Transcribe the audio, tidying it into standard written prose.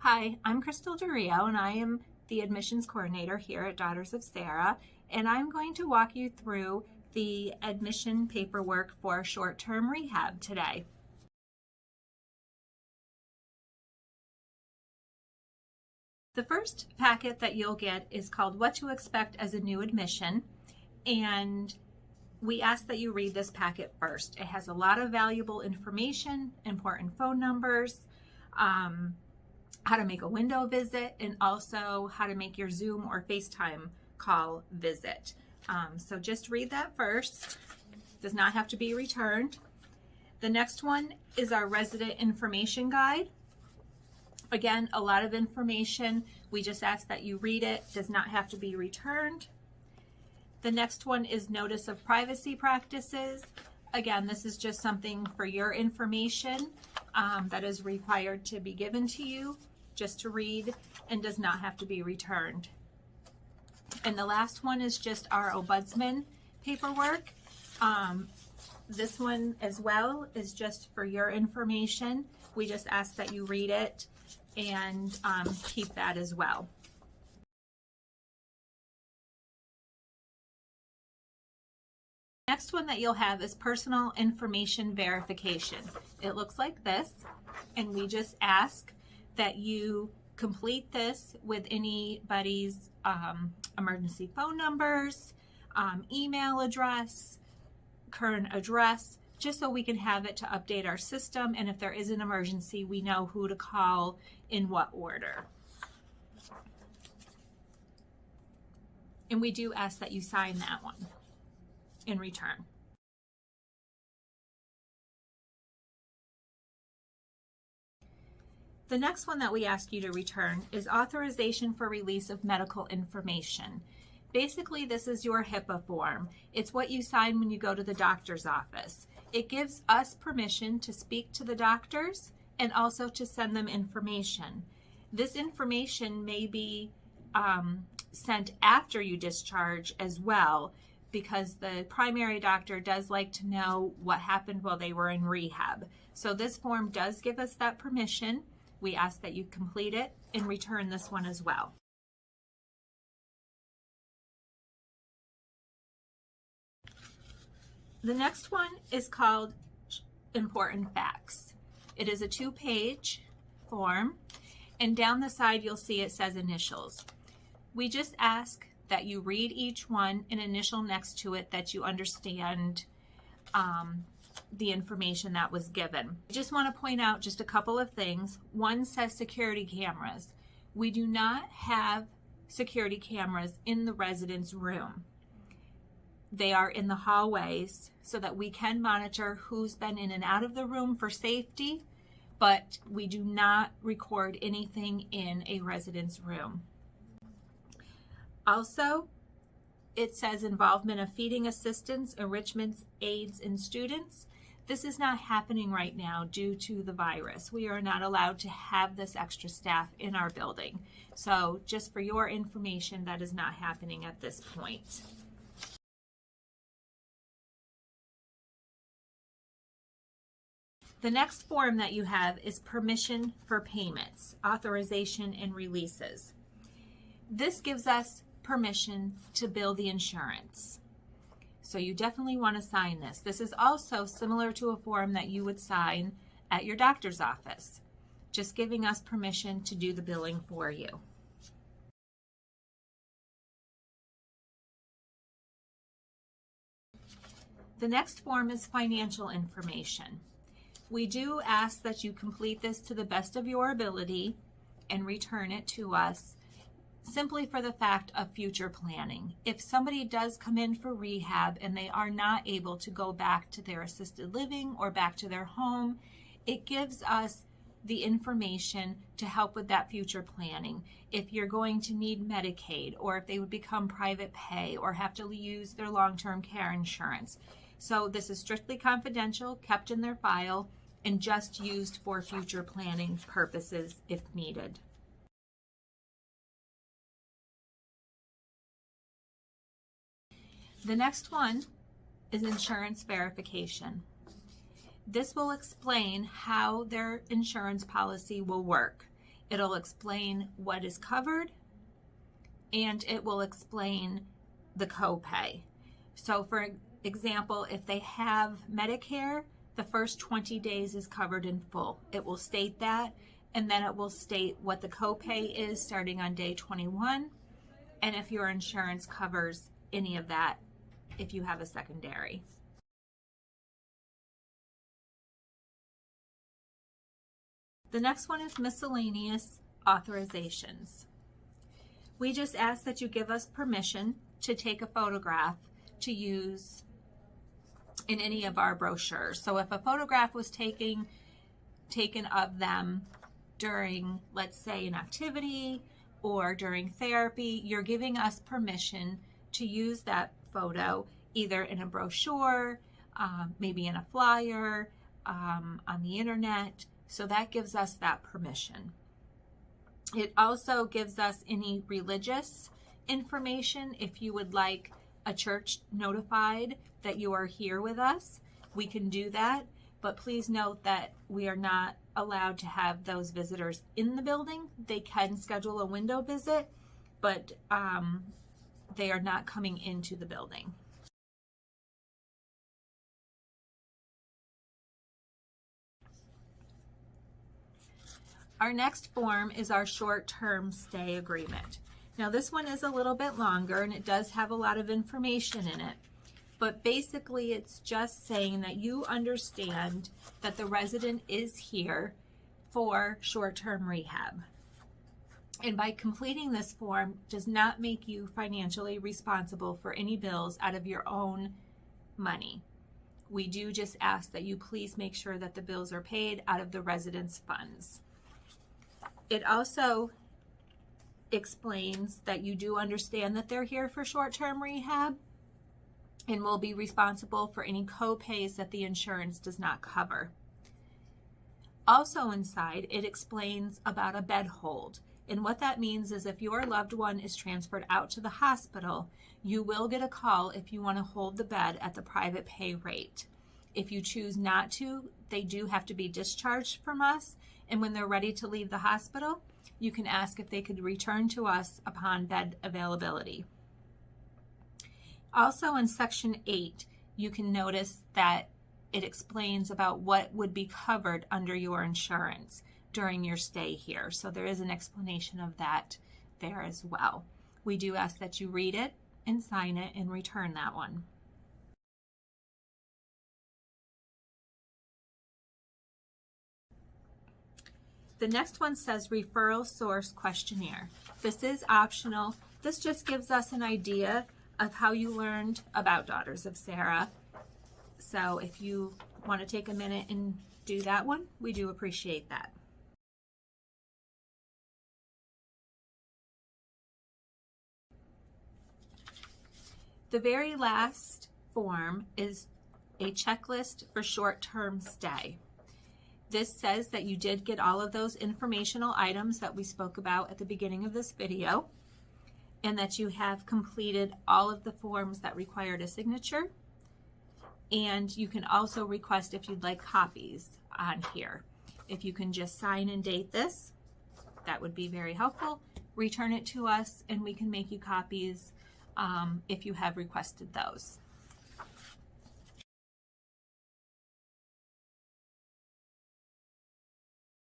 Hi, I'm Crystal Daurio, and I am the admissions coordinator here at Daughters of Sarah, and I'm going to walk you through the admission paperwork for short-term rehab today. The first packet that you'll get is called What to Expect as a New Admission, and we ask that you read this packet first. It has a lot of valuable information, important phone numbers, how to make a window visit, and also how to make your Zoom or FaceTime call visit. So just read that first. Does not have to be returned. The next one is our resident information guide. Again, a lot of information. We just ask that you read it. Does not have to be returned. The next one is notice of privacy practices. Again, this is just something for your information that is required to be given to you, just to read, and does not have to be returned. And the last one is just our ombudsman paperwork. This one as well is just for your information. We just ask that you read it and keep that as well. Next one that you'll have is personal information verification. It looks like this, and we just ask that you complete this with anybody's emergency phone numbers, email address, current address, just so we can have it to update our system, and if there is an emergency, we know who to call in what order. And we do ask that you sign that one in return. The next one that we ask you to return is authorization for release of medical information. Basically, this is your HIPAA form. It's what you sign when you go to the doctor's office. It gives us permission to speak to the doctors and also to send them information. This information may be sent after you discharge as well, because the primary doctor does like to know what happened while they were in rehab. So this form does give us that permission. We ask that you complete it and return this one as well. The next one is called Important Facts. It is a 2-page form, and down the side you'll see it says initials. We just ask that you read each one, an initial next to it, that you understand the information that was given. I just want to point out just a couple of things. One says security cameras. We do not have security cameras in the residence room. They are in the hallways so that we can monitor who's been in and out of the room for safety, but we do not record anything in a residence room. Also, it says involvement of feeding assistants, enrichment aides, and students. This is not happening right now due to the virus. We are not allowed to have this extra staff in our building. So just for your information, that is not happening at this point. The next form that you have is permission for payments, authorization, and releases. This gives us permission to bill the insurance. So you definitely want to sign this. This is also similar to a form that you would sign at your doctor's office, just giving us permission to do the billing for you. The next form is financial information. We do ask that you complete this to the best of your ability and return it to us, simply for the fact of future planning. If somebody does come in for rehab and they are not able to go back to their assisted living or back to their home, it gives us the information to help with that future planning. If you're going to need Medicaid, or if they would become private pay or have to use their long-term care insurance. So this is strictly confidential, kept in their file, and just used for future planning purposes if needed. The next one is insurance verification. This will explain how their insurance policy will work. It'll explain what is covered, and it will explain the copay. So for example, if they have Medicare, the first 20 days is covered in full. It will state that, and then it will state what the copay is starting on day 21, and if your insurance covers any of that if you have a secondary. The next one is miscellaneous authorizations. We just ask that you give us permission to take a photograph to use in any of our brochures. So if a photograph was taken of them during, let's say, an activity or during therapy, you're giving us permission to use that photo either in a brochure, maybe in a flyer, on the internet. So that gives us that permission. It also gives us any religious information. If you would like a church notified that you are here with us, we can do that. But please note that we are not allowed to have those visitors in the building. They can schedule a window visit, but they are not coming into the building. Our next form is our short-term stay agreement. Now this one is a little bit longer and it does have a lot of information in it, but basically it's just saying that you understand that the resident is here for short-term rehab. And by completing this form does not make you financially responsible for any bills out of your own money. We do just ask that you please make sure that the bills are paid out of the resident's funds. It also explains that you do understand that they're here for short-term rehab and will be responsible for any co-pays that the insurance does not cover. Also inside, it explains about a bed hold. And what that means is if your loved one is transferred out to the hospital, you will get a call if you want to hold the bed at the private pay rate. If you choose not to, they do have to be discharged from us. And when they're ready to leave the hospital, you can ask if they could return to us upon bed availability. Also in section 8, you can notice that it explains about what would be covered under your insurance during your stay here. So there is an explanation of that there as well. We do ask that you read it and sign it and return that one. The next one says Referral Source Questionnaire. This is optional. This just gives us an idea of how you learned about Daughters of Sarah. So if you want to take a minute and do that one, we do appreciate that. The very last form is a checklist for short-term stay. This says that you did get all of those informational items that we spoke about at the beginning of this video, and that you have completed all of the forms that required a signature. And you can also request if you'd like copies on here. If you can just sign and date this, that would be very helpful. Return it to us and we can make you copies if you have requested those.